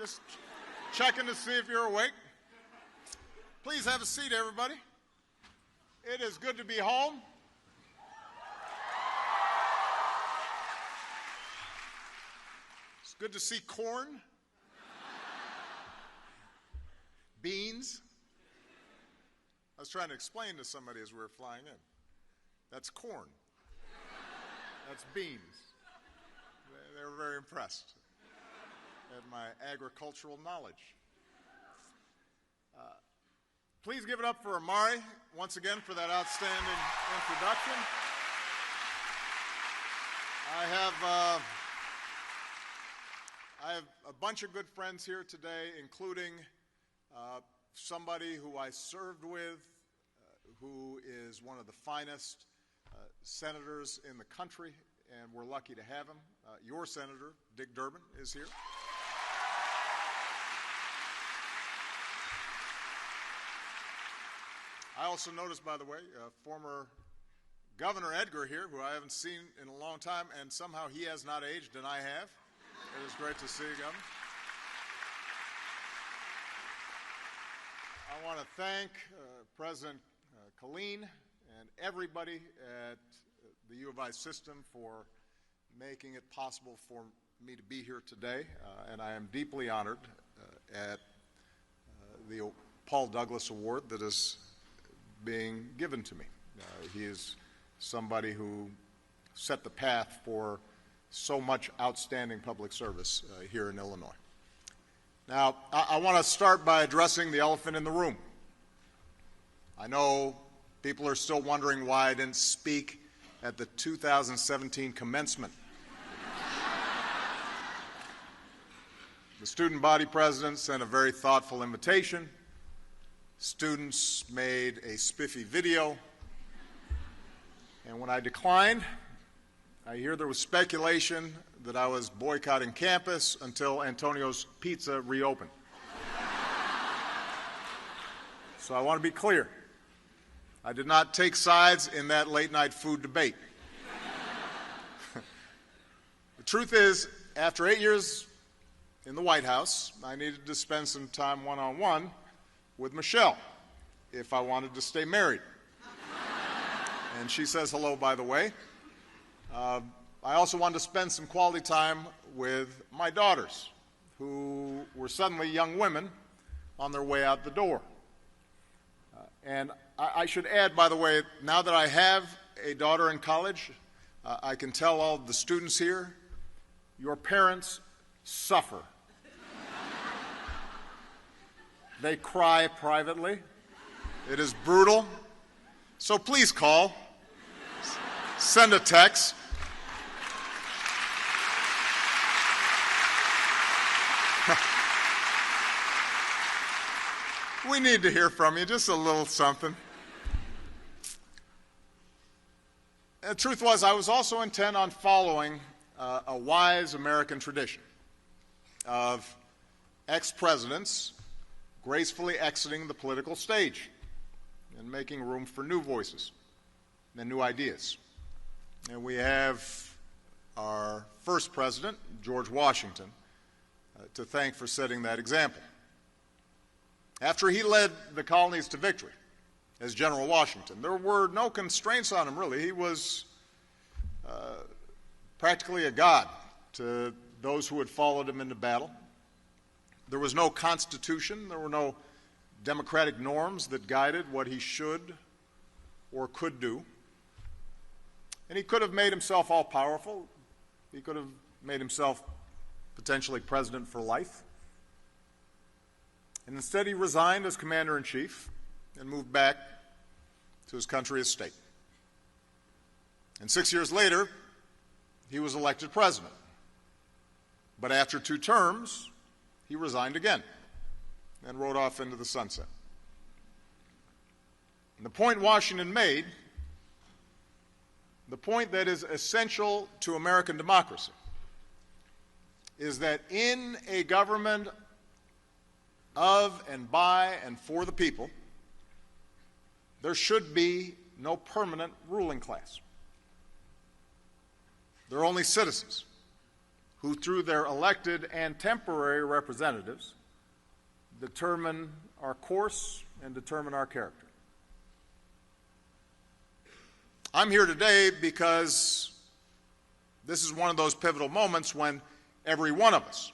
Just checking to see if you're awake. Please have a seat, everybody. It is good to be home. It's good to see corn, beans. I was trying to explain to somebody as we were flying in. That's corn. That's beans. They were very impressed at my agricultural knowledge. Please give it up for Amari once again for that outstanding introduction. I have a bunch of good friends here today, including somebody who I served with, who is one of the finest senators in the country, and we're lucky to have him. Your senator, Dick Durbin, is here. I also noticed, by the way, former Governor Edgar here, who I haven't seen in a long time, and somehow he has not aged, and I have. It is great to see you, Governor. I want to thank President Killeen and everybody at the U of I system for making it possible for me to be here today, and I am deeply honored at the Paul Douglas Award that is being given to me. He is somebody who set the path for so much outstanding public service here in Illinois. Now, I want to start by addressing the elephant in the room. I know people are still wondering why I didn't speak at the 2017 commencement. The student body president sent a very thoughtful invitation. Students made a spiffy video, and when I declined, I hear there was speculation that I was boycotting campus until Antonio's Pizza reopened. So I want to be clear. I did not take sides in that late-night food debate. The truth is, after 8 years in the White House, I needed to spend some time one-on-one with Michelle if I wanted to stay married. And she says hello, by the way. I also wanted to spend some quality time with my daughters, who were suddenly young women on their way out the door. And I should add, by the way, now that I have a daughter in college, I can tell all the students here, your parents suffer. They cry privately. It is brutal. So please call. Send a text. We need to hear from you, just a little something. The truth was, I was also intent on following a wise American tradition of ex-presidents gracefully exiting the political stage and making room for new voices and new ideas. And we have our first president, George Washington, to thank for setting that example. After he led the colonies to victory as General Washington, there were no constraints on him, really. He was practically a god to those who had followed him into battle. There was no constitution. There were no democratic norms that guided what he should or could do. And he could have made himself all-powerful. He could have made himself potentially president for life. And instead he resigned as commander-in-chief and moved back to his country as state. And 6 years later, he was elected president. But after 2 terms, he resigned again and rode off into the sunset. And the point Washington made, the point that is essential to American democracy, is that in a government of and by and for the people, there should be no permanent ruling class. There are only citizens who, through their elected and temporary representatives, determine our course and determine our character. I'm here today because this is one of those pivotal moments when every one of us,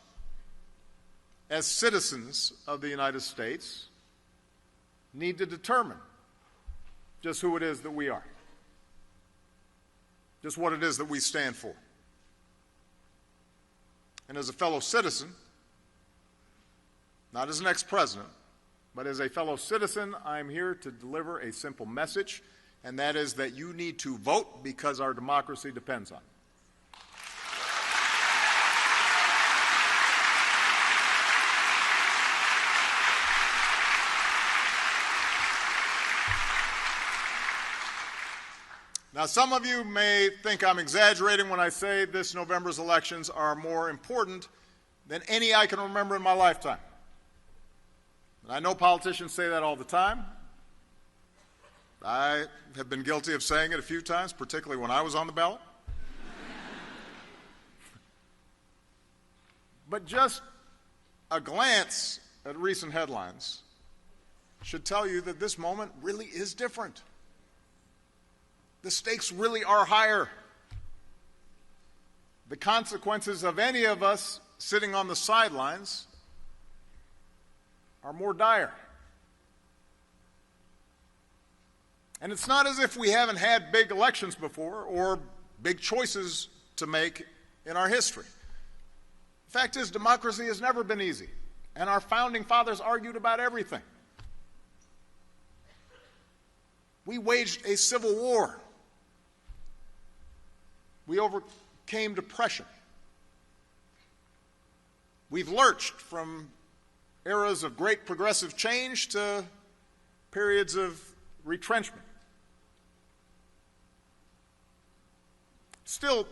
as citizens of the United States, need to determine just who it is that we are, just what it is that we stand for. And as a fellow citizen, not as an ex-president, but as a fellow citizen, I'm here to deliver a simple message, and that is that you need to vote because our democracy depends on it. Now, some of you may think I'm exaggerating when I say this November's elections are more important than any I can remember in my lifetime. And I know politicians say that all the time. I have been guilty of saying it a few times, particularly when I was on the ballot. But just a glance at recent headlines should tell you that this moment really is different. The stakes really are higher. The consequences of any of us sitting on the sidelines are more dire. And it's not as if we haven't had big elections before or big choices to make in our history. The fact is, democracy has never been easy, and our founding fathers argued about everything. We waged a civil war. We overcame depression. We've lurched from eras of great progressive change to periods of retrenchment. Still,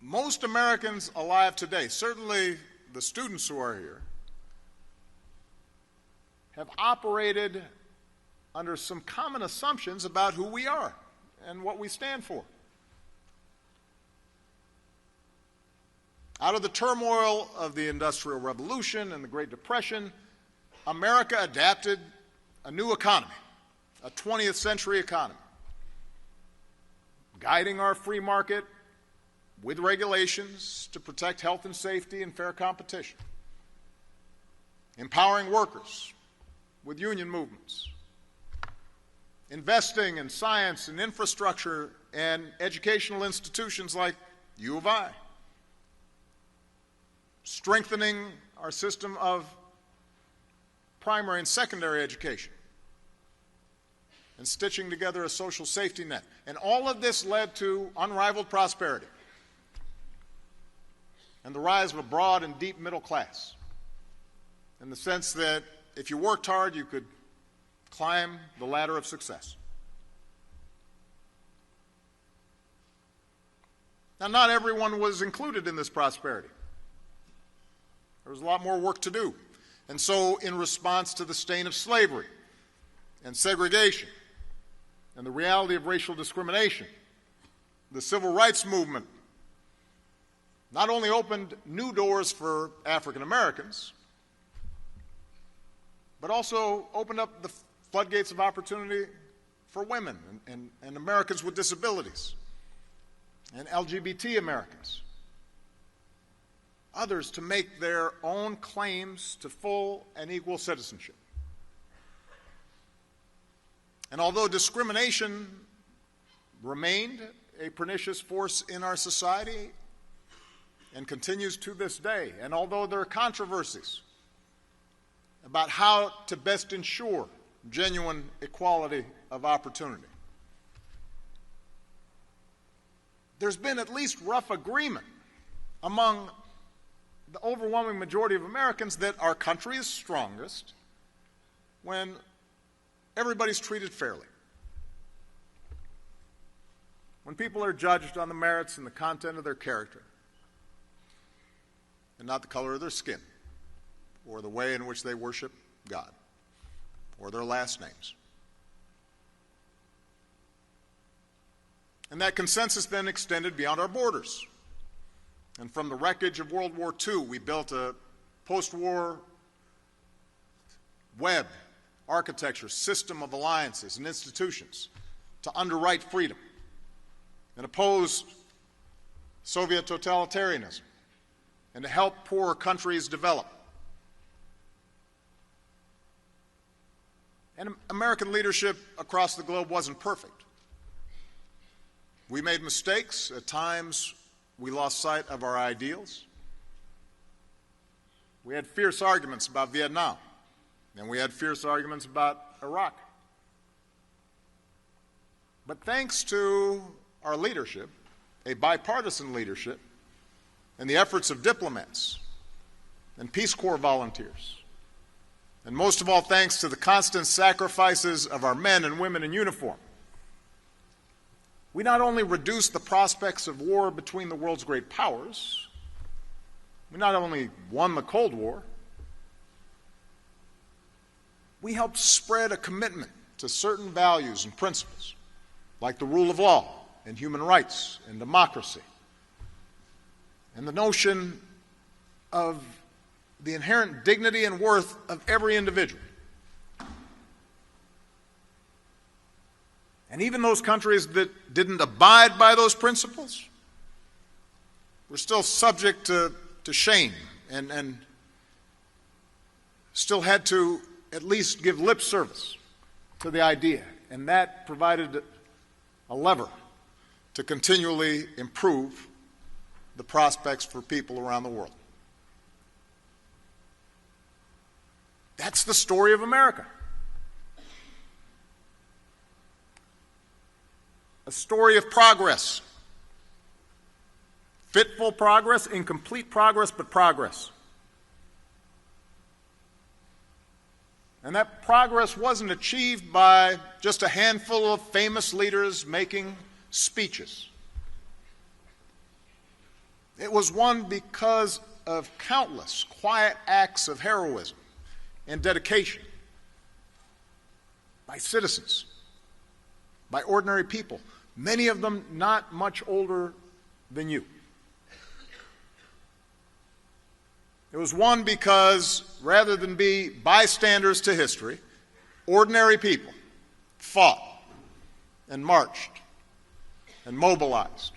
most Americans alive today, certainly the students who are here, have operated under some common assumptions about who we are and what we stand for. Out of the turmoil of the Industrial Revolution and the Great Depression, America adapted a new economy, a 20th century economy, guiding our free market with regulations to protect health and safety and fair competition, empowering workers with union movements, investing in science and infrastructure and educational institutions like U of I, strengthening our system of primary and secondary education, and stitching together a social safety net. And all of this led to unrivaled prosperity and the rise of a broad and deep middle class, in the sense that if you worked hard, you could climb the ladder of success. Now, not everyone was included in this prosperity. There was a lot more work to do. And so, in response to the stain of slavery and segregation and the reality of racial discrimination, the civil rights movement not only opened new doors for African Americans, but also opened up the floodgates of opportunity for women and Americans with disabilities and LGBT Americans, others to make their own claims to full and equal citizenship. And although discrimination remained a pernicious force in our society and continues to this day, and although there are controversies about how to best ensure genuine equality of opportunity, there's been at least rough agreement among the overwhelming majority of Americans that our country is strongest when everybody's treated fairly, when people are judged on the merits and the content of their character and not the color of their skin or the way in which they worship God or their last names. And that consensus then extended beyond our borders. And from the wreckage of World War II, we built a post-war web architecture, system of alliances and institutions to underwrite freedom and oppose Soviet totalitarianism and to help poorer countries develop. And American leadership across the globe wasn't perfect. We made mistakes. At times, we lost sight of our ideals. We had fierce arguments about Vietnam, and we had fierce arguments about Iraq. But thanks to our leadership, a bipartisan leadership, and the efforts of diplomats and Peace Corps volunteers, and most of all thanks to the constant sacrifices of our men and women in uniform, we not only reduced the prospects of war between the world's great powers, we not only won the Cold War, we helped spread a commitment to certain values and principles, like the rule of law and human rights and democracy, and the notion of the inherent dignity and worth of every individual. And even those countries that didn't abide by those principles were still subject to shame and still had to at least give lip service to the idea. And that provided a lever to continually improve the prospects for people around the world. That's the story of America. A story of progress. Fitful progress, incomplete progress, but progress. And that progress wasn't achieved by just a handful of famous leaders making speeches. It was won because of countless quiet acts of heroism and dedication by citizens, by ordinary people, many of them not much older than you. It was won because, rather than be bystanders to history, ordinary people fought and marched and mobilized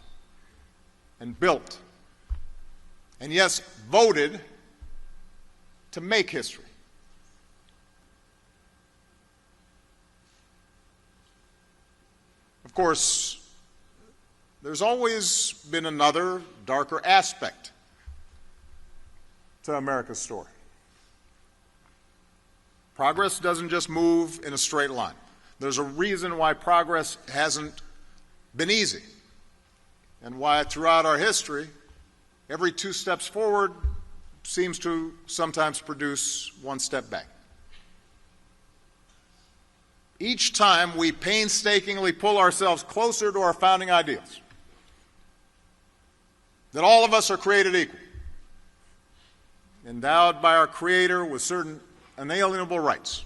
and built and, yes, voted to make history. Of course, there's always been another, darker aspect to America's story. Progress doesn't just move in a straight line. There's a reason why progress hasn't been easy, and why throughout our history, every 2 steps forward seems to sometimes produce 1 step back. Each time we painstakingly pull ourselves closer to our founding ideals, that all of us are created equal, endowed by our Creator with certain inalienable rights.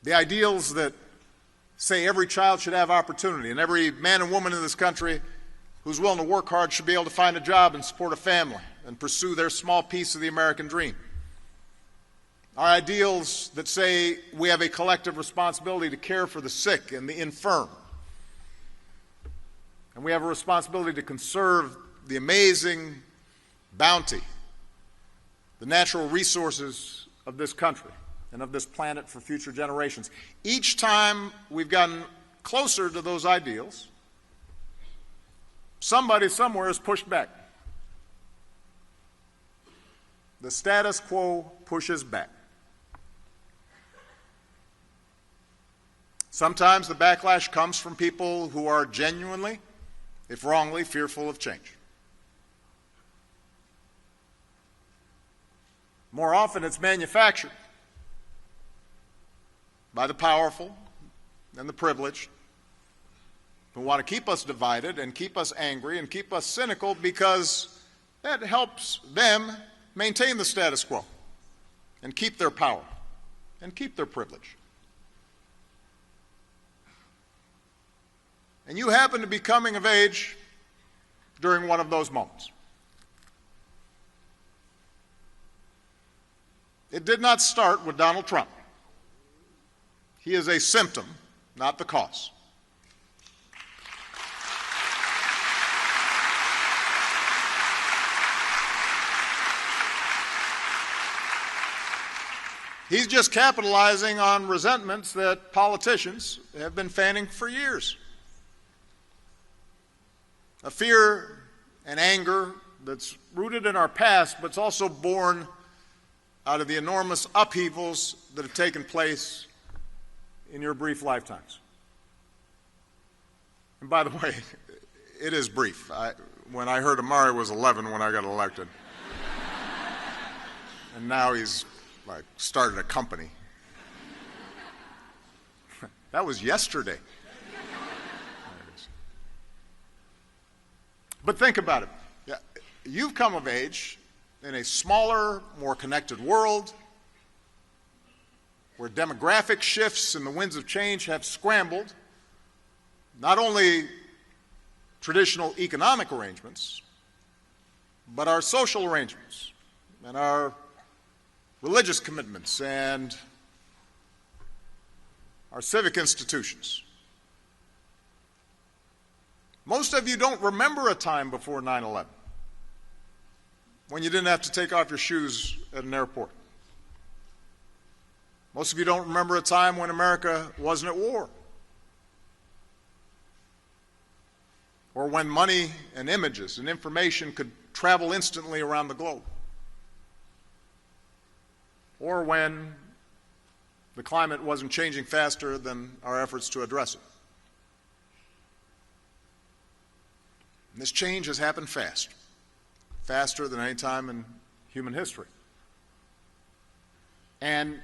The ideals that say every child should have opportunity, and every man and woman in this country who's willing to work hard should be able to find a job and support a family and pursue their small piece of the American dream. Our ideals that say we have a collective responsibility to care for the sick and the infirm, and we have a responsibility to conserve the amazing bounty, the natural resources of this country and of this planet for future generations. Each time we've gotten closer to those ideals, somebody somewhere has pushed back. The status quo pushes back. Sometimes the backlash comes from people who are genuinely, if wrongly, fearful of change. More often it's manufactured by the powerful and the privileged who want to keep us divided and keep us angry and keep us cynical because that helps them maintain the status quo and keep their power and keep their privilege. And you happen to be coming of age during one of those moments. It did not start with Donald Trump. He is a symptom, not the cause. He's just capitalizing on resentments that politicians have been fanning for years. A fear and anger that's rooted in our past, but it's also born out of the enormous upheavals that have taken place in your brief lifetimes. And by the way, it is brief. When I heard Amari was 11 when I got elected. And now he's started a company. That was yesterday. But think about it. Yeah, you've come of age in a smaller, more connected world where demographic shifts and the winds of change have scrambled not only traditional economic arrangements, but our social arrangements and our religious commitments and our civic institutions. Most of you don't remember a time before 9/11 when you didn't have to take off your shoes at an airport. Most of you don't remember a time when America wasn't at war, or when money and images and information could travel instantly around the globe, or when the climate wasn't changing faster than our efforts to address it. And this change has happened fast, faster than any time in human history. And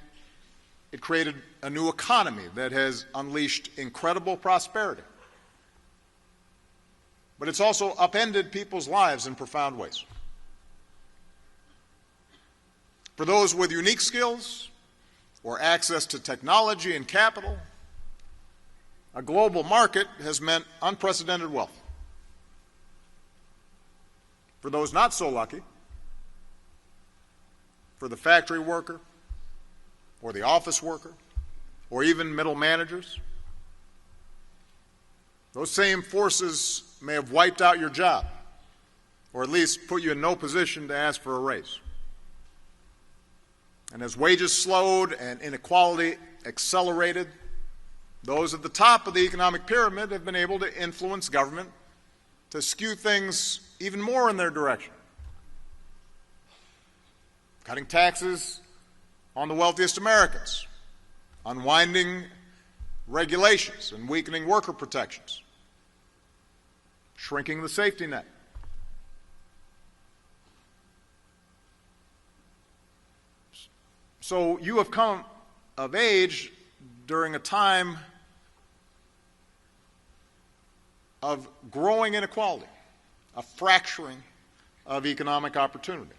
it created a new economy that has unleashed incredible prosperity. But it's also upended people's lives in profound ways. For those with unique skills or access to technology and capital, a global market has meant unprecedented wealth. For those not so lucky, for the factory worker or the office worker or even middle managers, those same forces may have wiped out your job or at least put you in no position to ask for a raise. And as wages slowed and inequality accelerated, those at the top of the economic pyramid have been able to influence government to skew things even more in their direction. Cutting taxes on the wealthiest Americans, unwinding regulations and weakening worker protections, shrinking the safety net. So you have come of age during a time of growing inequality, a fracturing of economic opportunity.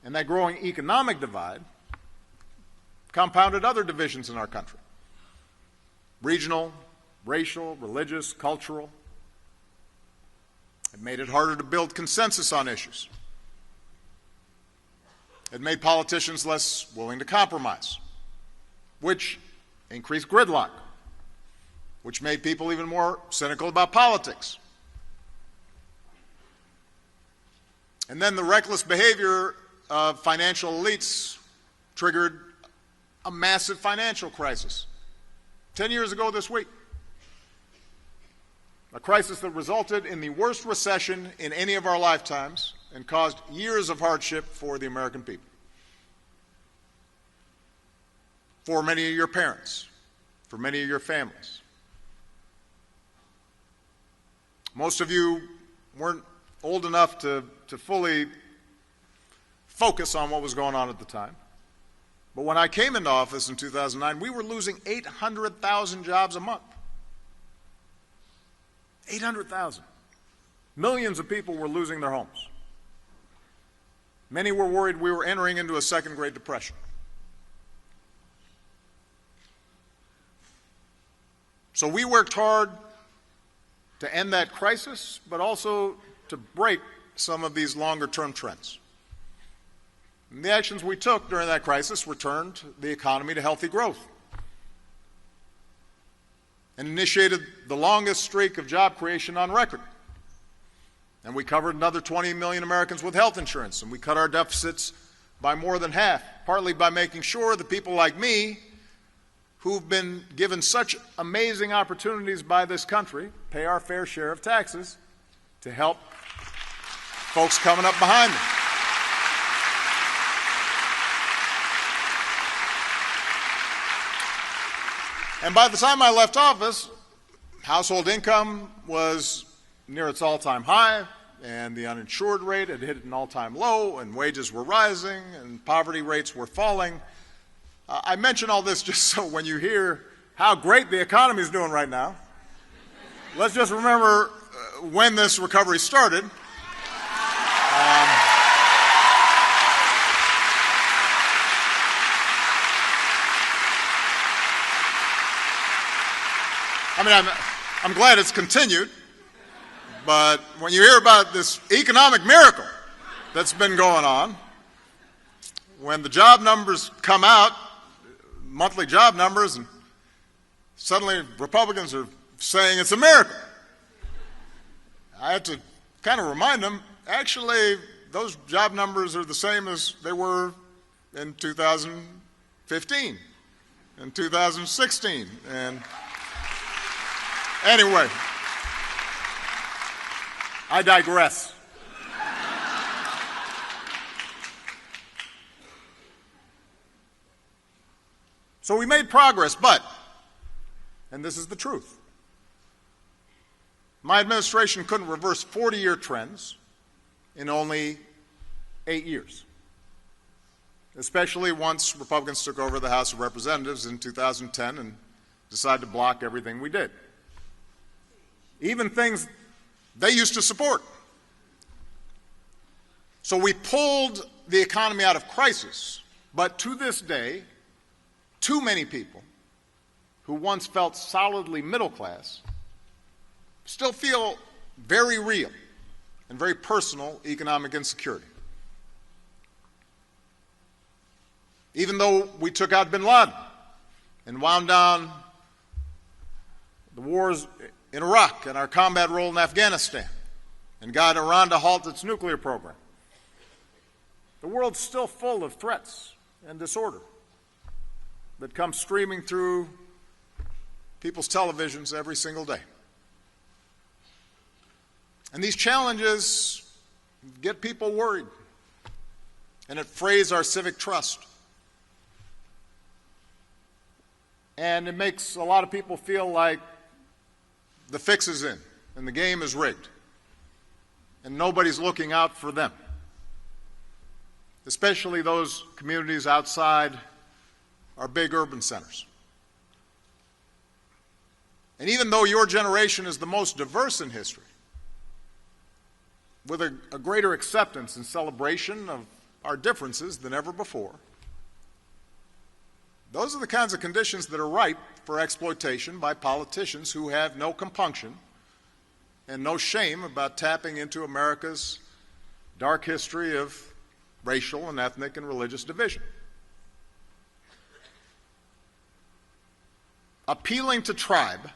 And that growing economic divide compounded other divisions in our country: regional, racial, religious, cultural. It made it harder to build consensus on issues. It made politicians less willing to compromise, which increased gridlock, which made people even more cynical about politics. And then the reckless behavior of financial elites triggered a massive financial crisis 10 years ago this week. A crisis that resulted in the worst recession in any of our lifetimes and caused years of hardship for the American people. For many of your parents, for many of your families. Most of you weren't old enough to fully focus on what was going on at the time. But when I came into office in 2009, we were losing 800,000 jobs a month. 800,000. Millions of people were losing their homes. Many were worried we were entering into a second Great Depression. So we worked hard to end that crisis, but also to break some of these longer-term trends. And the actions we took during that crisis returned the economy to healthy growth and initiated the longest streak of job creation on record. And we covered another 20 million Americans with health insurance, and we cut our deficits by more than half, partly by making sure that people like me, who've been given such amazing opportunities by this country, pay our fair share of taxes to help folks coming up behind them. And by the time I left office, household income was near its all-time high, and the uninsured rate had hit an all-time low, and wages were rising, and poverty rates were falling. I mention all this just so when you hear how great the economy is doing right now, let's just remember when this recovery started. I mean, I'm glad it's continued, but when you hear about this economic miracle that's been going on, when the job numbers come out, monthly job numbers, and suddenly Republicans are saying it's a miracle, I had to kind of remind them, actually, those job numbers are the same as they were in 2015, in 2016, and anyway, I digress. So we made progress, but, and this is the truth, my administration couldn't reverse 40-year trends in only 8 years, especially once Republicans took over the House of Representatives in 2010 and decided to block everything we did, even things they used to support. So we pulled the economy out of crisis, but to this day, too many people who once felt solidly middle class still feel very real and very personal economic insecurity. Even though we took out bin Laden and wound down the wars in Iraq and our combat role in Afghanistan and got Iran to halt its nuclear program, the world's still full of threats and disorder that come streaming through people's televisions every single day. And these challenges get people worried, and it frays our civic trust. And it makes a lot of people feel like the fix is in and the game is rigged and nobody's looking out for them, especially those communities outside our big urban centers. And even though your generation is the most diverse in history, with a greater acceptance and celebration of our differences than ever before, those are the kinds of conditions that are ripe for exploitation by politicians who have no compunction and no shame about tapping into America's dark history of racial and ethnic and religious division. Appealing to tribe,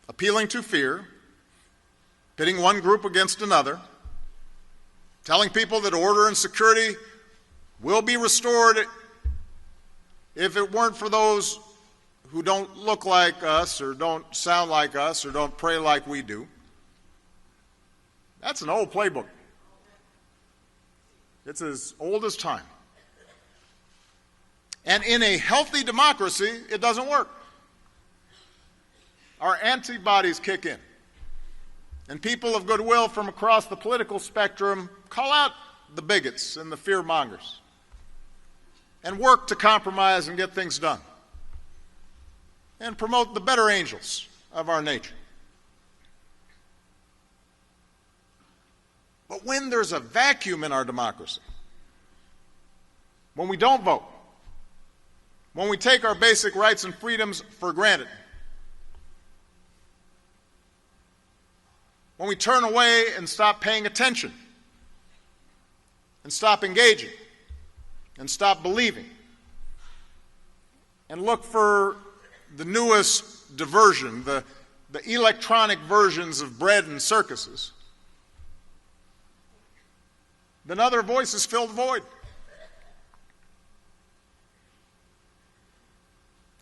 appealing to fear, pitting one group against another, telling people that order and security will be restored if it weren't for those who don't look like us or don't sound like us or don't pray like we do. That's an old playbook. It's as old as time. And in a healthy democracy, it doesn't work. Our antibodies kick in. And people of goodwill from across the political spectrum call out the bigots and the fear-mongers and work to compromise and get things done and promote the better angels of our nature. But when there's a vacuum in our democracy, when we don't vote, when we take our basic rights and freedoms for granted, when we turn away and stop paying attention, and stop engaging, and stop believing, and look for the newest diversion, the electronic versions of bread and circuses, then other voices fill the void.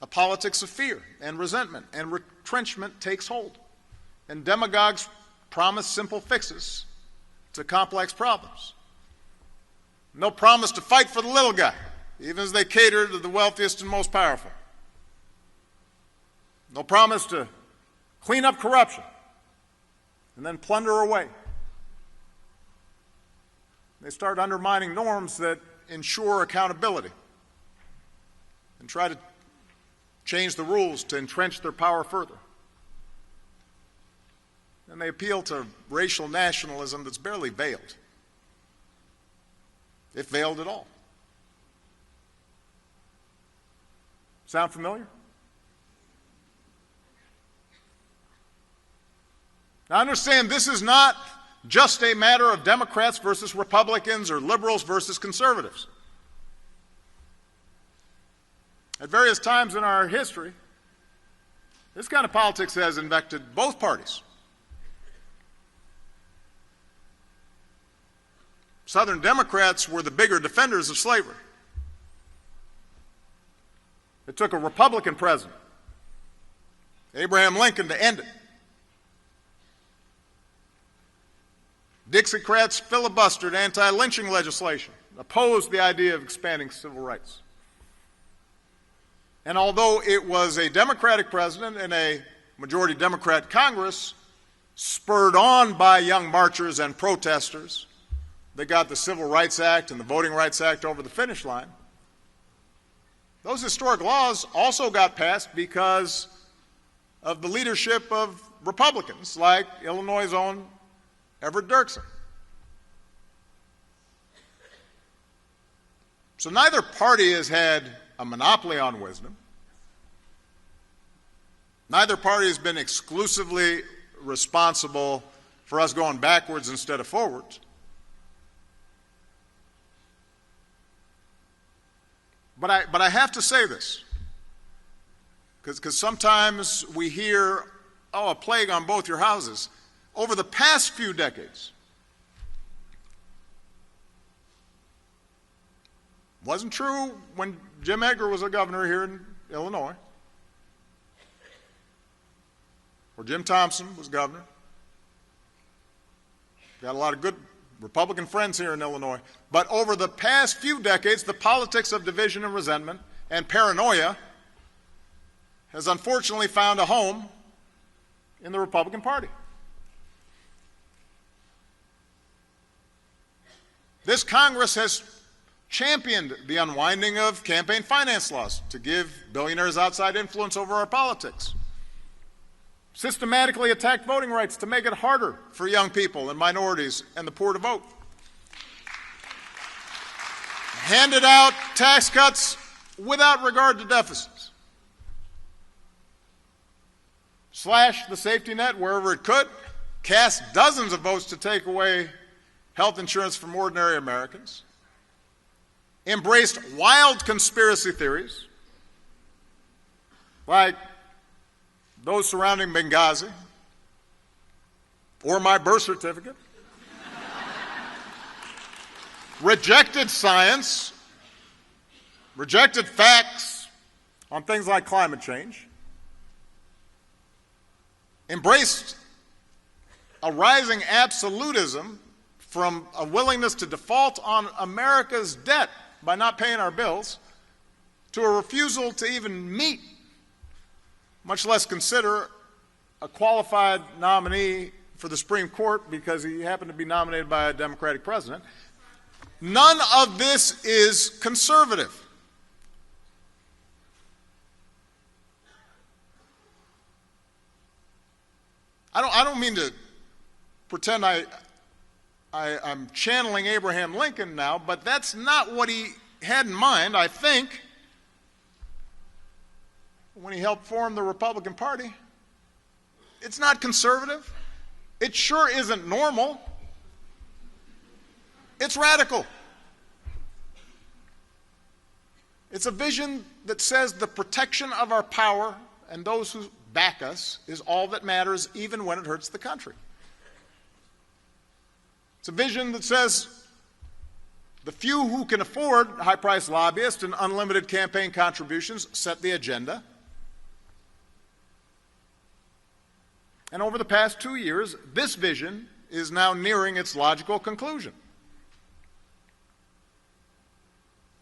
A politics of fear and resentment and retrenchment takes hold, and demagogues promise simple fixes to complex problems. And they'll promise to fight for the little guy, even as they cater to the wealthiest and most powerful. They'll promise to clean up corruption and then plunder away. They start undermining norms that ensure accountability and try to change the rules to entrench their power further. And they appeal to racial nationalism that's barely veiled, if veiled at all. Sound familiar? Now understand, this is not just a matter of Democrats versus Republicans or liberals versus conservatives. At various times in our history, this kind of politics has infected both parties. Southern Democrats were the bigger defenders of slavery. It took a Republican president, Abraham Lincoln, to end it. Dixiecrats filibustered anti-lynching legislation, opposed the idea of expanding civil rights. And although it was a Democratic president and a majority Democrat Congress, spurred on by young marchers and protesters, that got the Civil Rights Act and the Voting Rights Act over the finish line, those historic laws also got passed because of the leadership of Republicans like Illinois' own Everett Dirksen. So neither party has had a monopoly on wisdom. Neither party has been exclusively responsible for us going backwards instead of forwards. But I have to say this, because sometimes we hear, oh, a plague on both your houses. Over the past few decades, wasn't true when Jim Edgar was a governor here in Illinois, or Jim Thompson was governor. Got a lot of good Republican friends here in Illinois. But over the past few decades, the politics of division and resentment and paranoia has unfortunately found a home in the Republican Party. This Congress has championed the unwinding of campaign finance laws to give billionaires outside influence over our politics, systematically attacked voting rights to make it harder for young people and minorities and the poor to vote, handed out tax cuts without regard to deficits, slashed the safety net wherever it could, cast dozens of votes to take away health insurance from ordinary Americans, embraced wild conspiracy theories like those surrounding Benghazi or my birth certificate, rejected science, rejected facts on things like climate change, embraced a rising absolutism from a willingness to default on America's debt by not paying our bills to a refusal to even meet, much less consider, a qualified nominee for the Supreme Court because he happened to be nominated by a Democratic president. None of this is conservative. I don't mean to pretend I'm channeling Abraham Lincoln now, but that's not what he had in mind, I think, when he helped form the Republican Party. It's not conservative. It sure isn't normal. It's radical. It's a vision that says the protection of our power and those who back us is all that matters, even when it hurts the country. It's a vision that says the few who can afford high-priced lobbyists and unlimited campaign contributions set the agenda. And over the past 2 years, this vision is now nearing its logical conclusion.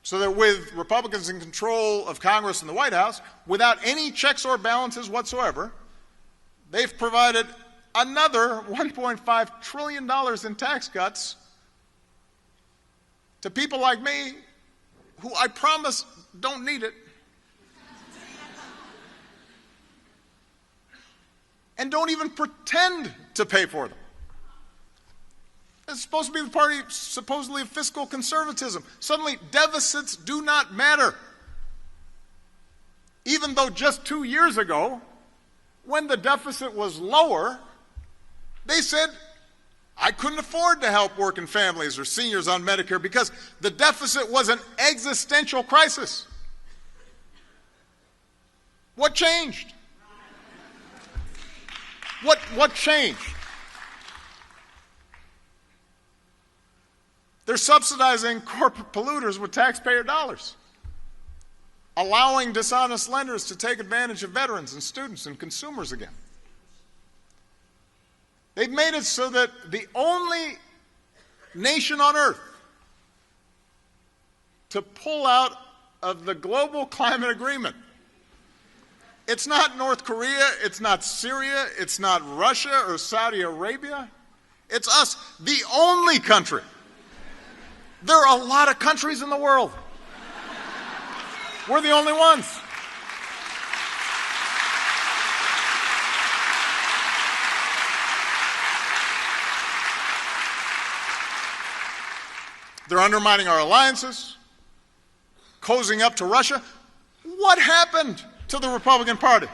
So that with Republicans in control of Congress and the White House, without any checks or balances whatsoever, they've provided another $1.5 trillion in tax cuts to people like me who I promise don't need it and don't even pretend to pay for them. It's supposed to be the party supposedly of fiscal conservatism. Suddenly, deficits do not matter. Even though just 2 years ago, when the deficit was lower, they said, I couldn't afford to help working families or seniors on Medicare because the deficit was an existential crisis. What changed? What changed? They're subsidizing corporate polluters with taxpayer dollars, allowing dishonest lenders to take advantage of veterans and students and consumers again. They've made it so that the only nation on earth to pull out of the global climate agreement, it's not North Korea, it's not Syria, it's not Russia or Saudi Arabia, it's us, the only country. There are a lot of countries in the world. We're the only ones. They're undermining our alliances, cozying up to Russia. What happened to the Republican Party?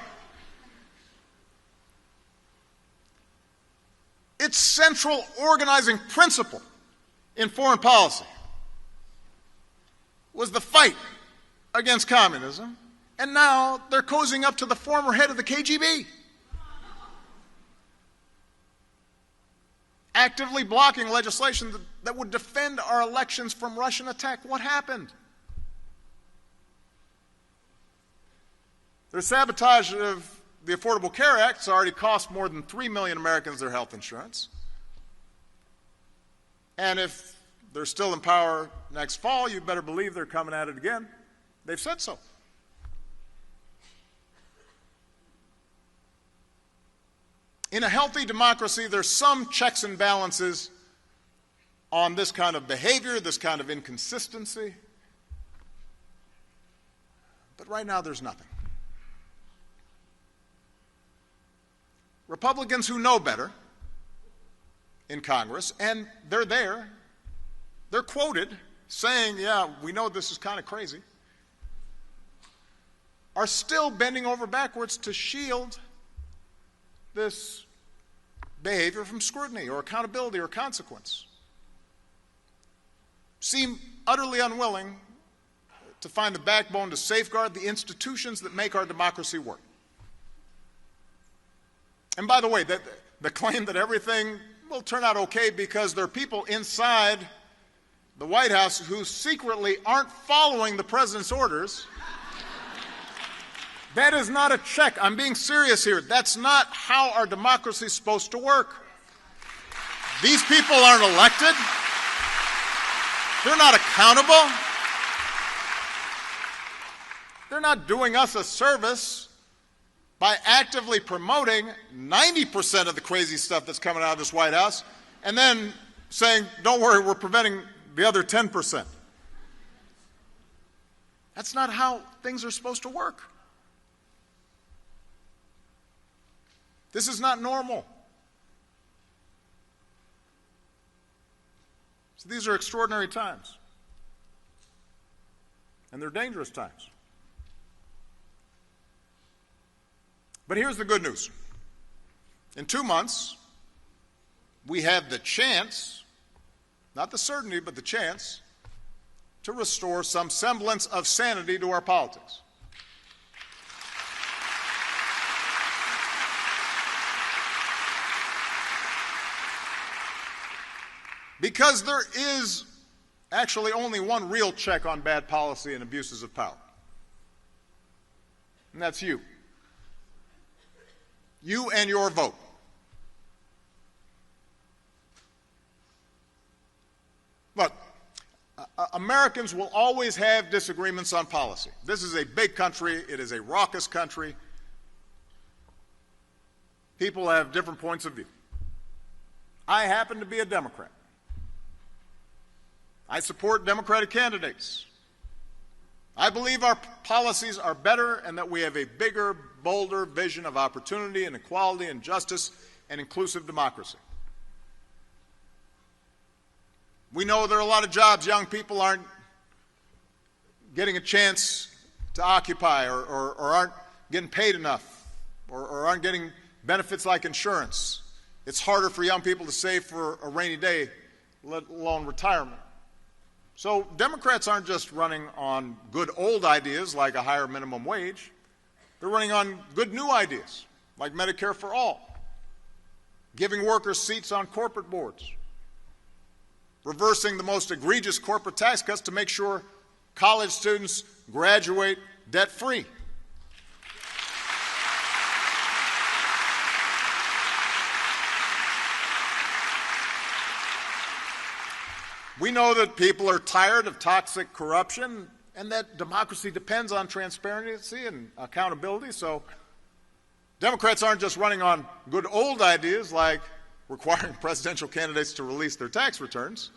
Its central organizing principle in foreign policy was the fight against communism, and now they're cozying up to the former head of the KGB, actively blocking legislation that would defend our elections from Russian attack. What happened? Their sabotage of the Affordable Care Act has already cost more than 3 million Americans their health insurance. And if they're still in power next fall, you better believe they're coming at it again. They've said so. In a healthy democracy, there's some checks and balances on this kind of behavior, this kind of inconsistency. But right now, there's nothing. Republicans who know better in Congress, and they're there, they're quoted saying, yeah, we know this is kind of crazy, are still bending over backwards to shield this behavior from scrutiny or accountability or consequence. Seem utterly unwilling to find the backbone to safeguard the institutions that make our democracy work. And by the way, the claim that everything will turn out okay because there are people inside the White House who secretly aren't following the president's orders, that is not a check. I'm being serious here. That's not how our democracy is supposed to work. These people aren't elected. They're not accountable. They're not doing us a service by actively promoting 90% of the crazy stuff that's coming out of this White House and then saying, don't worry, we're preventing the other 10%. That's not how things are supposed to work. This is not normal. So these are extraordinary times. And they're dangerous times. But here's the good news. In 2 months, we have the chance, not the certainty, but the chance, to restore some semblance of sanity to our politics. Because there is actually only one real check on bad policy and abuses of power. And that's you. You and your vote. Look, Americans will always have disagreements on policy. This is a big country. It is a raucous country. People have different points of view. I happen to be a Democrat. I support Democratic candidates. I believe our policies are better and that we have a bigger, bolder vision of opportunity and equality and justice and inclusive democracy. We know there are a lot of jobs young people aren't getting a chance to occupy or aren't getting paid enough or aren't getting benefits like insurance. It's harder for young people to save for a rainy day, let alone retirement. So Democrats aren't just running on good old ideas like a higher minimum wage. They're running on good new ideas like Medicare for all, giving workers seats on corporate boards, reversing the most egregious corporate tax cuts to make sure college students graduate debt-free. We know that people are tired of toxic corruption and that democracy depends on transparency and accountability. So Democrats aren't just running on good old ideas like requiring presidential candidates to release their tax returns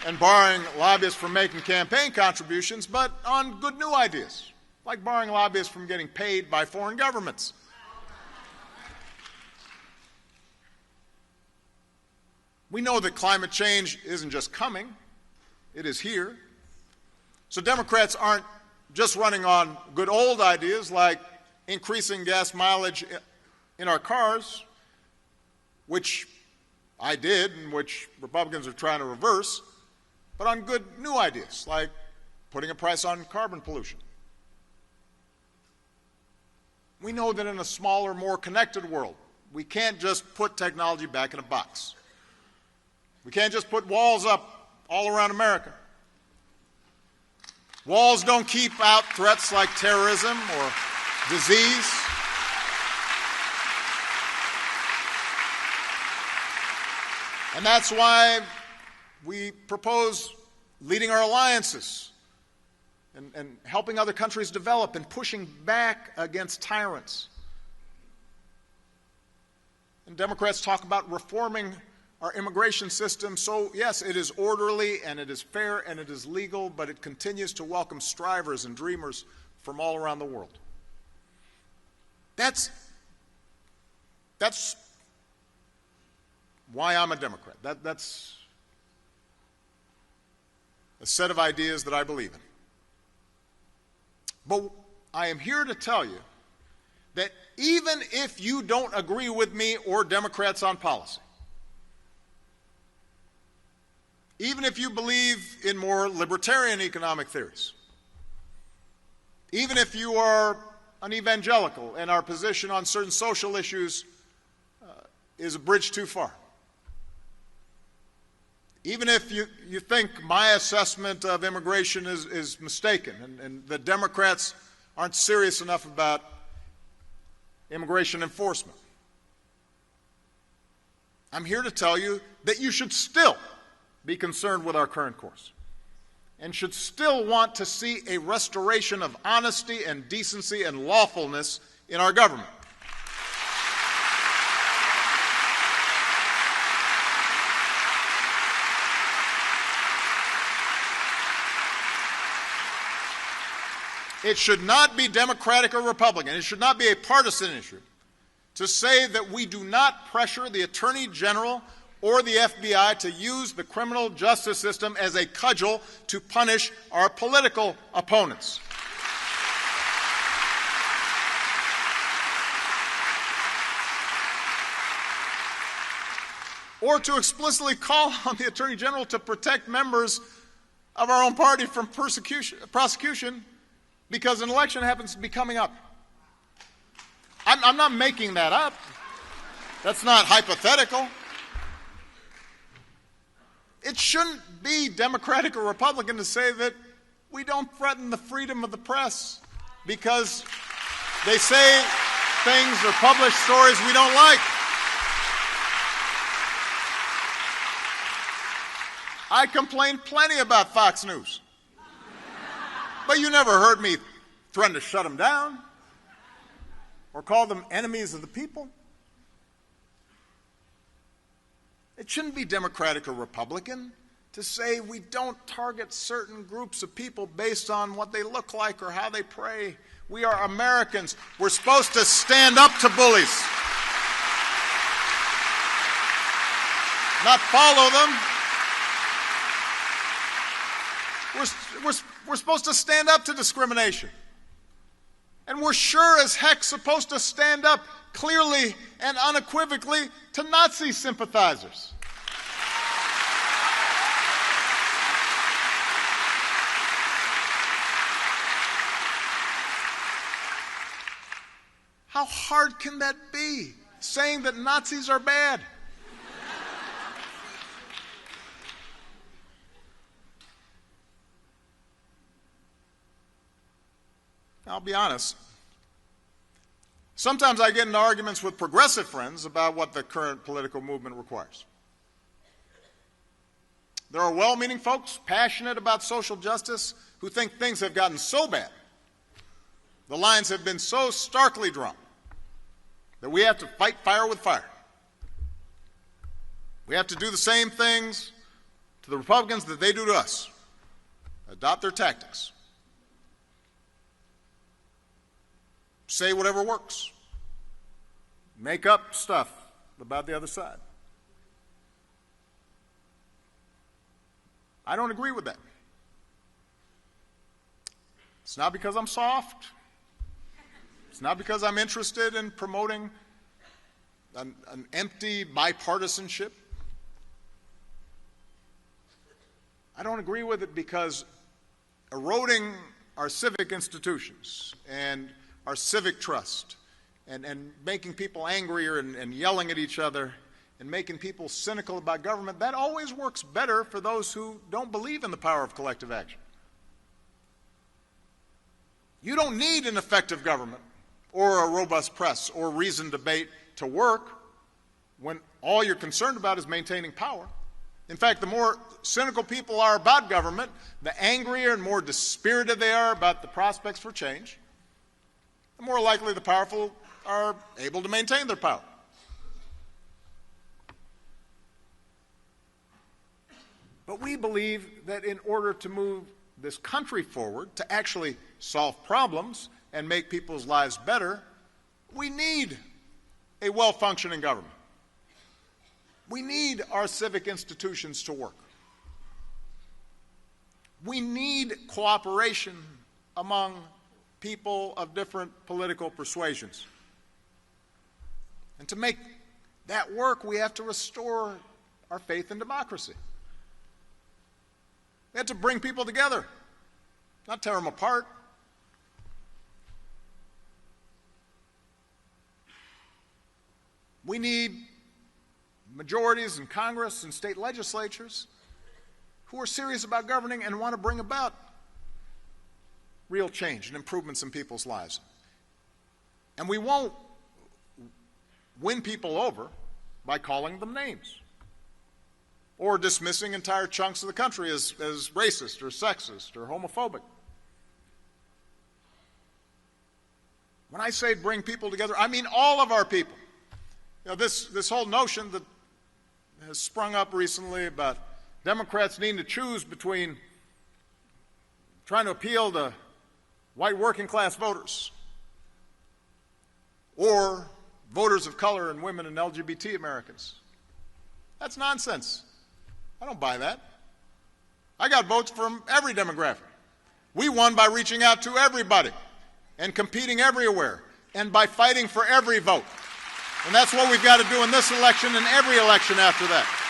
and barring lobbyists from making campaign contributions, but on good new ideas, like barring lobbyists from getting paid by foreign governments. We know that climate change isn't just coming, it is here. So Democrats aren't just running on good old ideas like increasing gas mileage in our cars, which I did and which Republicans are trying to reverse, but on good new ideas like putting a price on carbon pollution. We know that in a smaller, more connected world, we can't just put technology back in a box. We can't just put walls up all around America. Walls don't keep out threats like terrorism or disease. And that's why we propose leading our alliances and helping other countries develop and pushing back against tyrants. And Democrats talk about reforming our immigration system. So, yes, it is orderly and it is fair and it is legal, but it continues to welcome strivers and dreamers from all around the world. That's why I'm a Democrat. That's a set of ideas that I believe in. But I am here to tell you that even if you don't agree with me or Democrats on policy, even if you believe in more libertarian economic theories, even if you are an evangelical and our position on certain social issues is a bridge too far, even if you think my assessment of immigration is mistaken and the Democrats aren't serious enough about immigration enforcement, I'm here to tell you that you should still be concerned with our current course and should still want to see a restoration of honesty and decency and lawfulness in our government. It should not be Democratic or Republican. It should not be a partisan issue to say that we do not pressure the Attorney General or the FBI to use the criminal justice system as a cudgel to punish our political opponents. or to explicitly call on the Attorney General to protect members of our own party from prosecution because an election happens to be coming up. I'm not making that up. That's not hypothetical. It shouldn't be Democratic or Republican to say that we don't threaten the freedom of the press because they say things or publish stories we don't like. I complain plenty about Fox News. But you never heard me threaten to shut them down or call them enemies of the people. It shouldn't be Democratic or Republican to say we don't target certain groups of people based on what they look like or how they pray. We are Americans. We're supposed to stand up to bullies, not follow them. We're supposed to stand up to discrimination. And we're sure as heck supposed to stand up clearly and unequivocally to Nazi sympathizers. How hard can that be, saying that Nazis are bad? I'll be honest. Sometimes I get into arguments with progressive friends about what the current political movement requires. There are well-meaning folks passionate about social justice who think things have gotten so bad, the lines have been so starkly drawn, that we have to fight fire with fire. We have to do the same things to the Republicans that they do to us, adopt their tactics. Say whatever works. Make up stuff about the other side. I don't agree with that. It's not because I'm soft. It's not because I'm interested in promoting an empty bipartisanship. I don't agree with it because eroding our civic institutions and our civic trust, and making people angrier and yelling at each other, and making people cynical about government, that always works better for those who don't believe in the power of collective action. You don't need an effective government or a robust press or reasoned debate to work when all you're concerned about is maintaining power. In fact, the more cynical people are about government, the angrier and more dispirited they are about the prospects for change, the more likely the powerful are able to maintain their power. But we believe that in order to move this country forward, to actually solve problems and make people's lives better, we need a well-functioning government. We need our civic institutions to work. We need cooperation among people of different political persuasions. And to make that work, we have to restore our faith in democracy. We have to bring people together, not tear them apart. We need majorities in Congress and state legislatures who are serious about governing and want to bring about real change and improvements in people's lives. And we won't win people over by calling them names or dismissing entire chunks of the country as racist or sexist or homophobic. When I say bring people together, I mean all of our people. You know, this whole notion that has sprung up recently about Democrats needing to choose between trying to appeal to white working class voters or voters of color and women and LGBT Americans. That's nonsense. I don't buy that. I got votes from every demographic. We won by reaching out to everybody and competing everywhere and by fighting for every vote. And that's what we've got to do in this election and every election after that.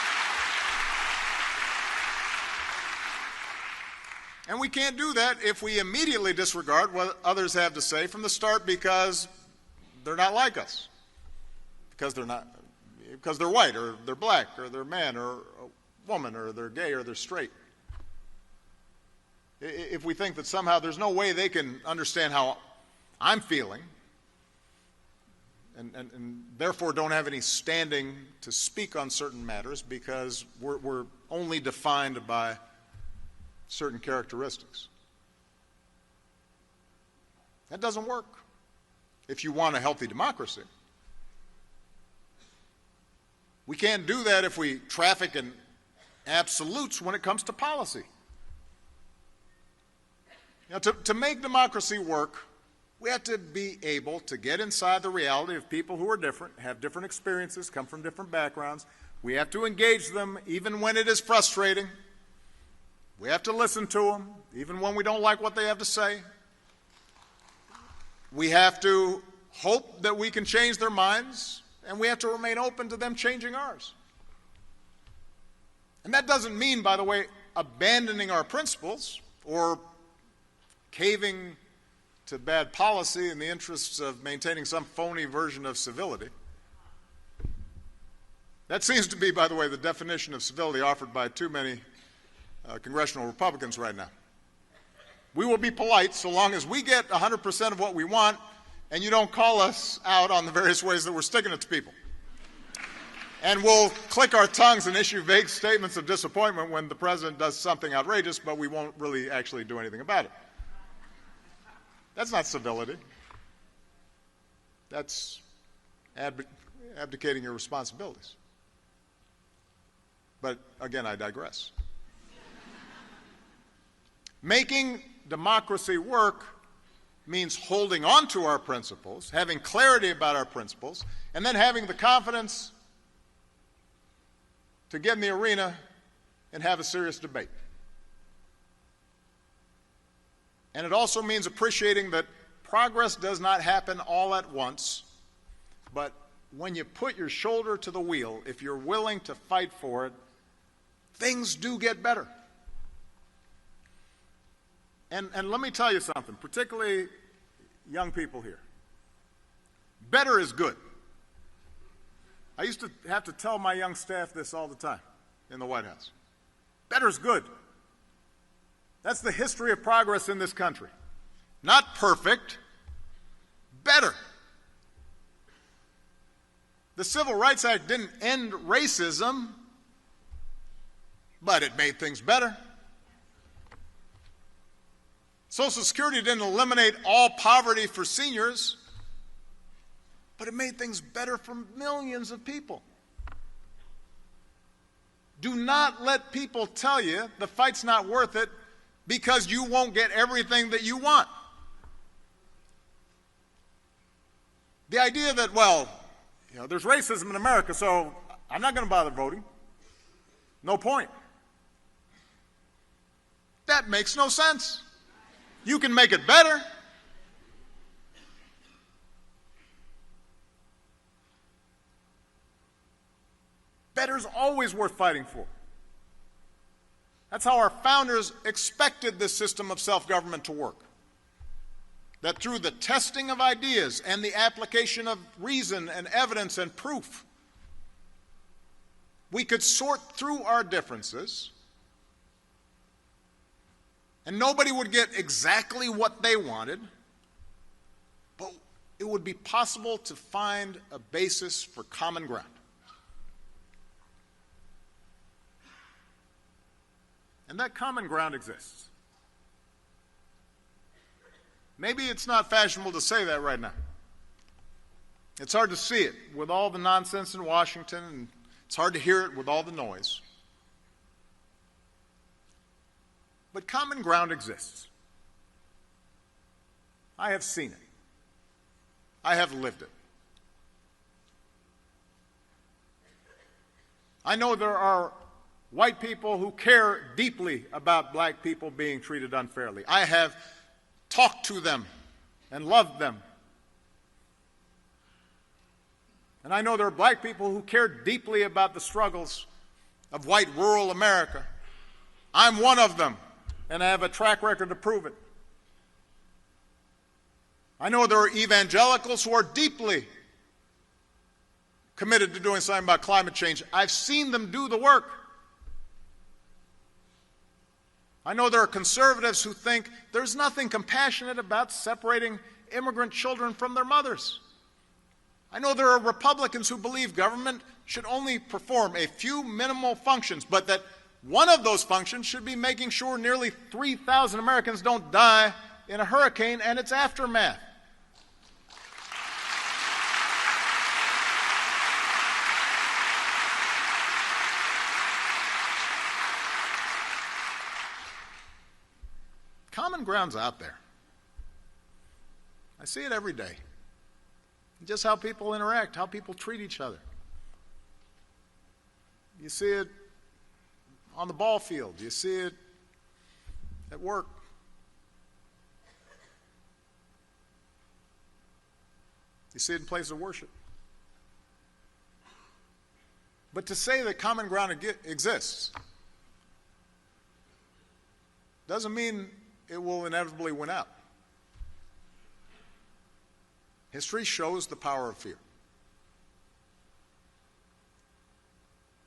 And we can't do that if we immediately disregard what others have to say from the start because they're not like us. Because they're white, or they're black, or they're man, or a woman, or they're gay, or they're straight. If we think that somehow there's no way they can understand how I'm feeling, and therefore don't have any standing to speak on certain matters because we're only defined by certain characteristics. That doesn't work if you want a healthy democracy. We can't do that if we traffic in absolutes when it comes to policy. To make democracy work, we have to be able to get inside the reality of people who are different, have different experiences, come from different backgrounds. We have to engage them even when it is frustrating. We have to listen to them even when we don't like what they have to say. We have to hope that we can change their minds, and we have to remain open to them changing ours. And that doesn't mean, by the way, abandoning our principles or caving to bad policy in the interests of maintaining some phony version of civility. That seems to be, by the way, the definition of civility offered by too many congressional Republicans right now. We will be polite so long as we get 100% of what we want and you don't call us out on the various ways that we're sticking it to people. And we'll click our tongues and issue vague statements of disappointment when the president does something outrageous, but we won't really actually do anything about it. That's not civility. That's abdicating your responsibilities. But again, I digress. Making democracy work means holding on to our principles, having clarity about our principles, and then having the confidence to get in the arena and have a serious debate. And it also means appreciating that progress does not happen all at once, but when you put your shoulder to the wheel, if you're willing to fight for it, things do get better. And let me tell you something, particularly young people here. Better is good. I used to have to tell my young staff this all the time in the White House. Better is good. That's the history of progress in this country. Not perfect, better. The Civil Rights Act didn't end racism, but it made things better. Social Security didn't eliminate all poverty for seniors, but it made things better for millions of people. Do not let people tell you the fight's not worth it because you won't get everything that you want. The idea that, well, there's racism in America, so I'm not going to bother voting. No point. That makes no sense. You can make it better. Better's always worth fighting for. That's how our founders expected this system of self-government to work. That through the testing of ideas and the application of reason and evidence and proof, we could sort through our differences, and nobody would get exactly what they wanted, but it would be possible to find a basis for common ground. And that common ground exists. Maybe it's not fashionable to say that right now. It's hard to see it with all the nonsense in Washington, and it's hard to hear it with all the noise. But common ground exists. I have seen it. I have lived it. I know there are white people who care deeply about black people being treated unfairly. I have talked to them and loved them. And I know there are black people who care deeply about the struggles of white rural America. I'm one of them, and I have a track record to prove it. I know there are evangelicals who are deeply committed to doing something about climate change. I've seen them do the work. I know there are conservatives who think there's nothing compassionate about separating immigrant children from their mothers. I know there are Republicans who believe government should only perform a few minimal functions, but that one of those functions should be making sure nearly 3,000 Americans don't die in a hurricane and its aftermath. Common ground's out there. I see it every day. Just how people interact, how people treat each other. You see it on the ball field. You see it at work. You see it in places of worship. But to say that common ground exists doesn't mean it will inevitably win out. History shows the power of fear.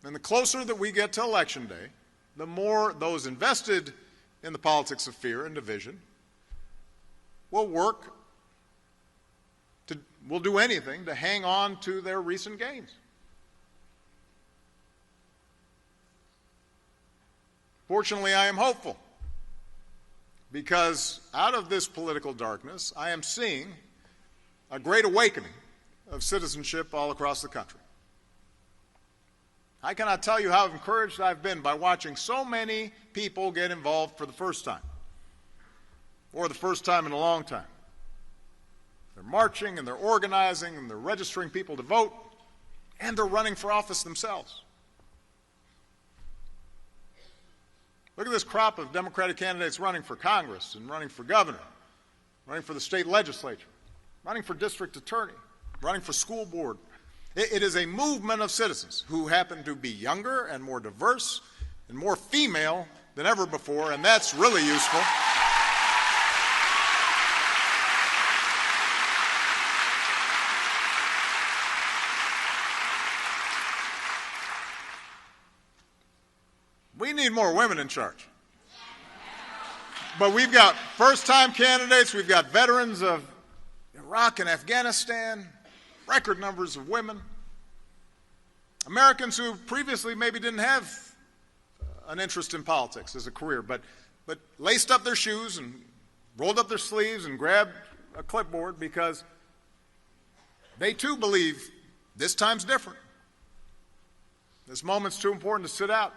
And the closer that we get to Election Day, the more those invested in the politics of fear and division will do anything to hang on to their recent gains. Fortunately, I am hopeful, because out of this political darkness, I am seeing a great awakening of citizenship all across the country. I cannot tell you how encouraged I've been by watching so many people get involved for the first time, or the first time in a long time. They're marching and they're organizing and they're registering people to vote, and they're running for office themselves. Look at this crop of Democratic candidates running for Congress and running for governor, running for the state legislature, running for district attorney, running for school board. It is a movement of citizens who happen to be younger and more diverse and more female than ever before, and that's really useful. We need more women in charge. But we've got first-time candidates, we've got veterans of Iraq and Afghanistan, record numbers of women, Americans who previously maybe didn't have an interest in politics as a career, but laced up their shoes and rolled up their sleeves and grabbed a clipboard because they too believe this time's different. This moment's too important to sit out.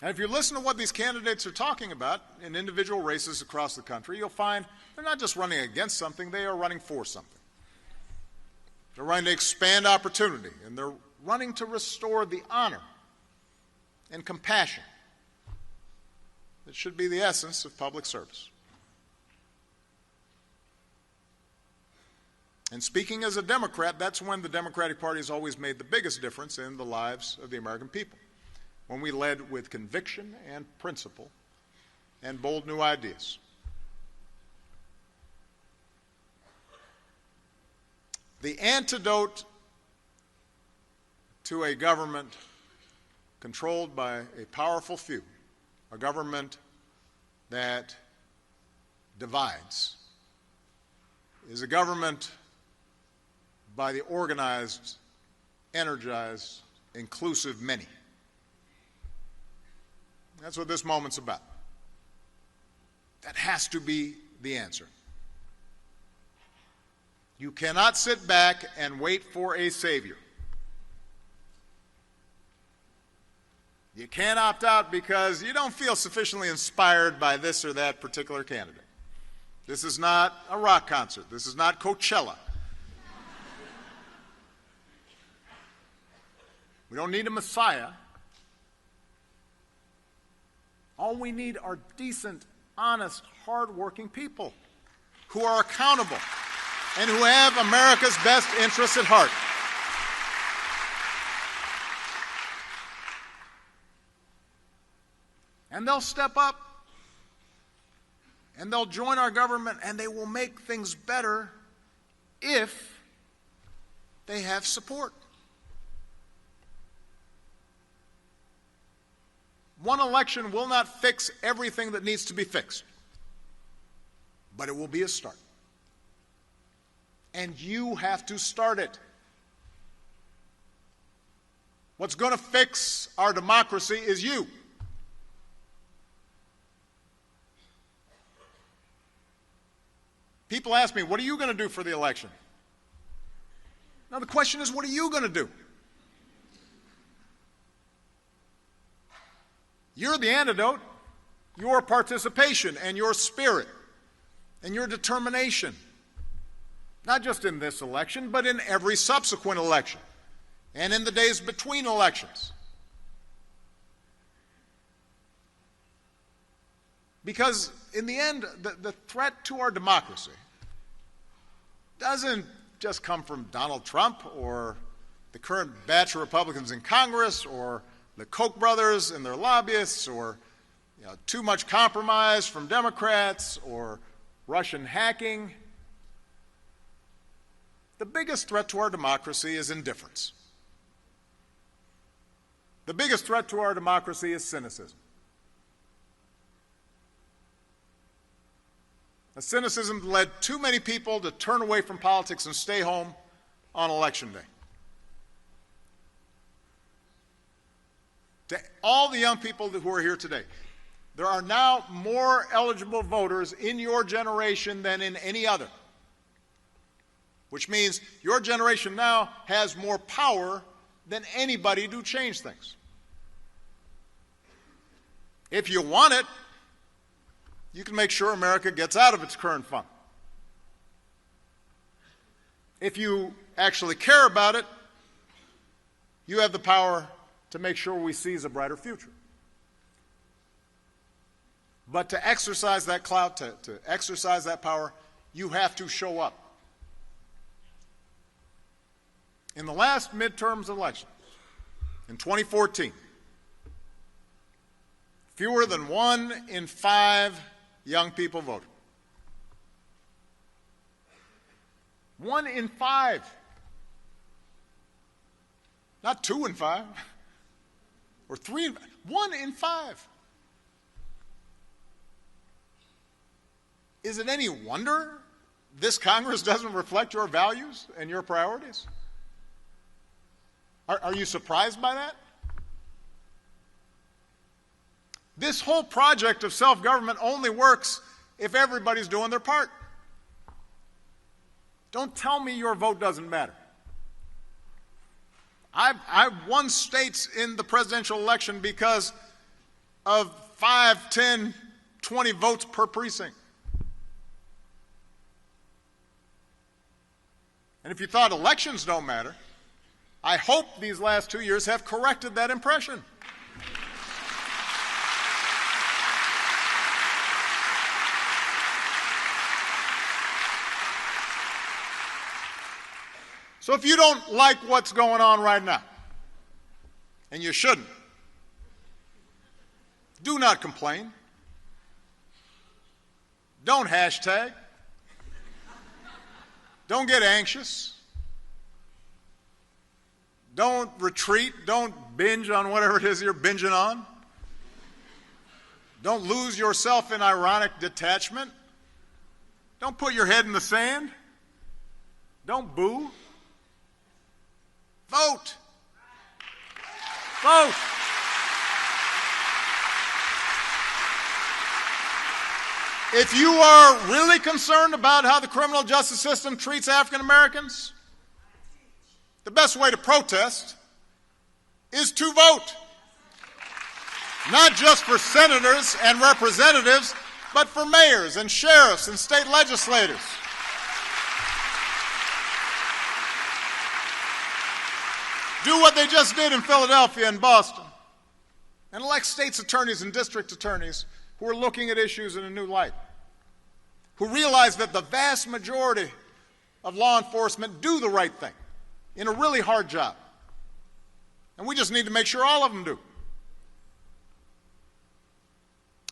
And if you listen to what these candidates are talking about in individual races across the country, you'll find they're not just running against something, they are running for something. They're running to expand opportunity, and they're running to restore the honor and compassion that should be the essence of public service. And speaking as a Democrat, that's when the Democratic Party has always made the biggest difference in the lives of the American people, when we led with conviction and principle and bold new ideas. The antidote to a government controlled by a powerful few, a government that divides, is a government by the organized, energized, inclusive many. That's what this moment's about. That has to be the answer. You cannot sit back and wait for a savior. You can't opt out because you don't feel sufficiently inspired by this or that particular candidate. This is not a rock concert. This is not Coachella. We don't need a messiah. All we need are decent, honest, hard-working people who are accountable and who have America's best interests at heart. And they'll step up, and they'll join our government, and they will make things better if they have support. One election will not fix everything that needs to be fixed, but it will be a start. And you have to start it. What's going to fix our democracy is you. People ask me, what are you going to do for the election? Now the question is, what are you going to do? You're the antidote. Your participation and your spirit and your determination, not just in this election, but in every subsequent election and in the days between elections. Because in the end, the threat to our democracy doesn't just come from Donald Trump or the current batch of Republicans in Congress or the Koch brothers and their lobbyists or too much compromise from Democrats or Russian hacking. The biggest threat to our democracy is indifference. The biggest threat to our democracy is cynicism. A cynicism led too many people to turn away from politics and stay home on Election Day. To all the young people who are here today, there are now more eligible voters in your generation than in any other, which means your generation now has more power than anybody to change things. If you want it, you can make sure America gets out of its current funk. If you actually care about it, you have the power to make sure we seize a brighter future. But to exercise that clout, to exercise that power, you have to show up. In the last midterms election, in 2014, fewer than 1 in 5 young people voted. 1 in 5. Not 2 in 5. Or 3 in 5. 1 in 5. Is it any wonder this Congress doesn't reflect your values and your priorities? Are you surprised by that? This whole project of self-government only works if everybody's doing their part. Don't tell me your vote doesn't matter. I've won states in the presidential election because of 5, 10, 20 votes per precinct. And if you thought elections don't matter, I hope these last 2 years have corrected that impression. So if you don't like what's going on right now, and you shouldn't, do not complain. Don't hashtag. Don't get anxious. Don't retreat. Don't binge on whatever it is you're binging on. Don't lose yourself in ironic detachment. Don't put your head in the sand. Don't boo. Vote. Vote. If you are really concerned about how the criminal justice system treats African Americans, the best way to protest is to vote. Not just for senators and representatives, but for mayors and sheriffs and state legislators. Do what they just did in Philadelphia and Boston, and elect states' attorneys and district attorneys who are looking at issues in a new light, who realize that the vast majority of law enforcement do the right thing in a really hard job. And we just need to make sure all of them do.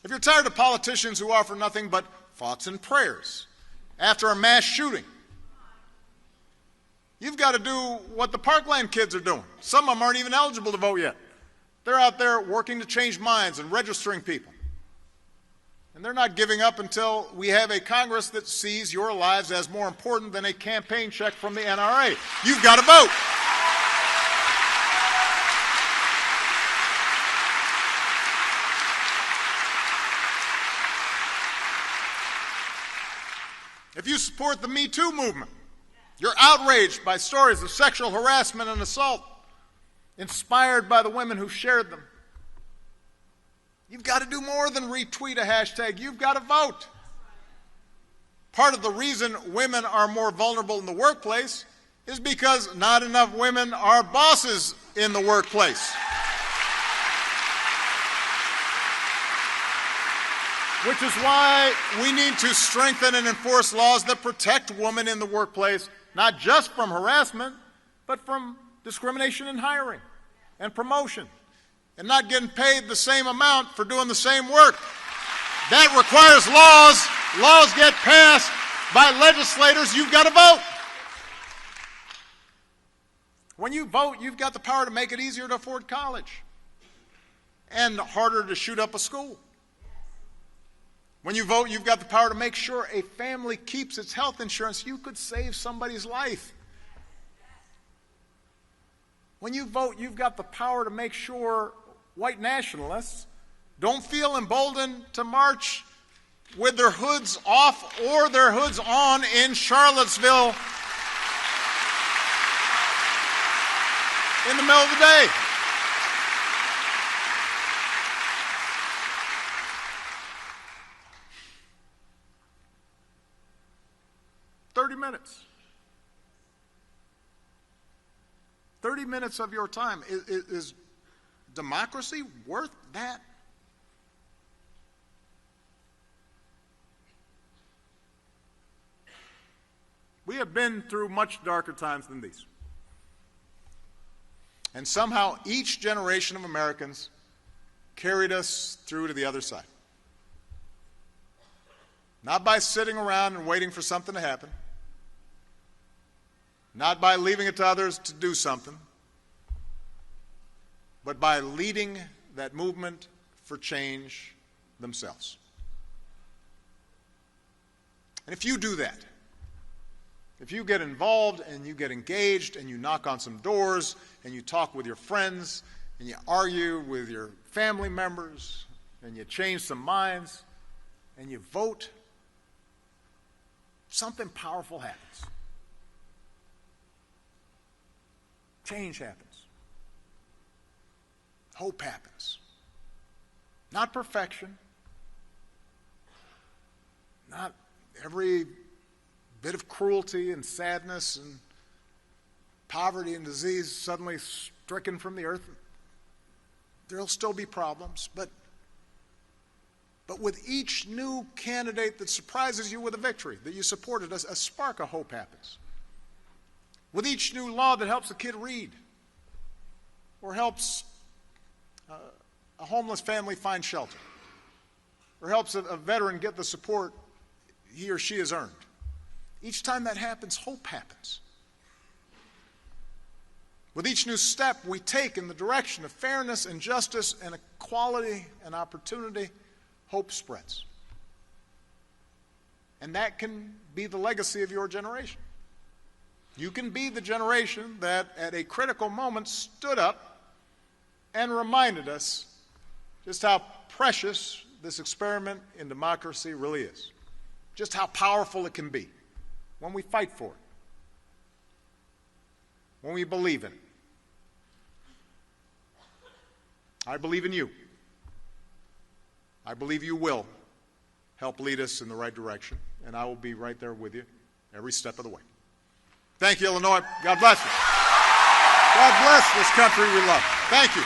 If you're tired of politicians who offer nothing but thoughts and prayers after a mass shooting, you've got to do what the Parkland kids are doing. Some of them aren't even eligible to vote yet. They're out there working to change minds and registering people. And they're not giving up until we have a Congress that sees your lives as more important than a campaign check from the NRA. You've got to vote. If you support the Me Too movement, you're outraged by stories of sexual harassment and assault, inspired by the women who shared them. You've got to do more than retweet a hashtag. You've got to vote. Part of the reason women are more vulnerable in the workplace is because not enough women are bosses in the workplace. Which is why we need to strengthen and enforce laws that protect women in the workplace, not just from harassment, but from discrimination in hiring and promotion, and not getting paid the same amount for doing the same work. That requires laws. Laws get passed by legislators. You've got to vote. When you vote, you've got the power to make it easier to afford college and harder to shoot up a school. When you vote, you've got the power to make sure a family keeps its health insurance. You could save somebody's life. When you vote, you've got the power to make sure white nationalists don't feel emboldened to march with their hoods off or their hoods on in Charlottesville in the middle of the day. Minutes. 30 minutes of your time. Is democracy worth that? We have been through much darker times than these. And somehow each generation of Americans carried us through to the other side. Not by sitting around and waiting for something to happen. Not by leaving it to others to do something, but by leading that movement for change themselves. And if you do that, if you get involved and you get engaged and you knock on some doors and you talk with your friends and you argue with your family members and you change some minds and you vote, something powerful happens. Change happens. Hope happens. Not perfection. Not every bit of cruelty and sadness and poverty and disease suddenly stricken from the earth. There'll still be problems, but with each new candidate that surprises you with a victory, that you supported, a spark of hope happens. With each new law that helps a kid read or helps a homeless family find shelter or helps a veteran get the support he or she has earned. Each time that happens, hope happens. With each new step we take in the direction of fairness and justice and equality and opportunity, hope spreads. And that can be the legacy of your generation. You can be the generation that at a critical moment stood up and reminded us just how precious this experiment in democracy really is. Just how powerful it can be when we fight for it, when we believe in it. I believe in you. I believe you will help lead us in the right direction, and I will be right there with you every step of the way. Thank you, Illinois. God bless you. God bless this country we love. Thank you.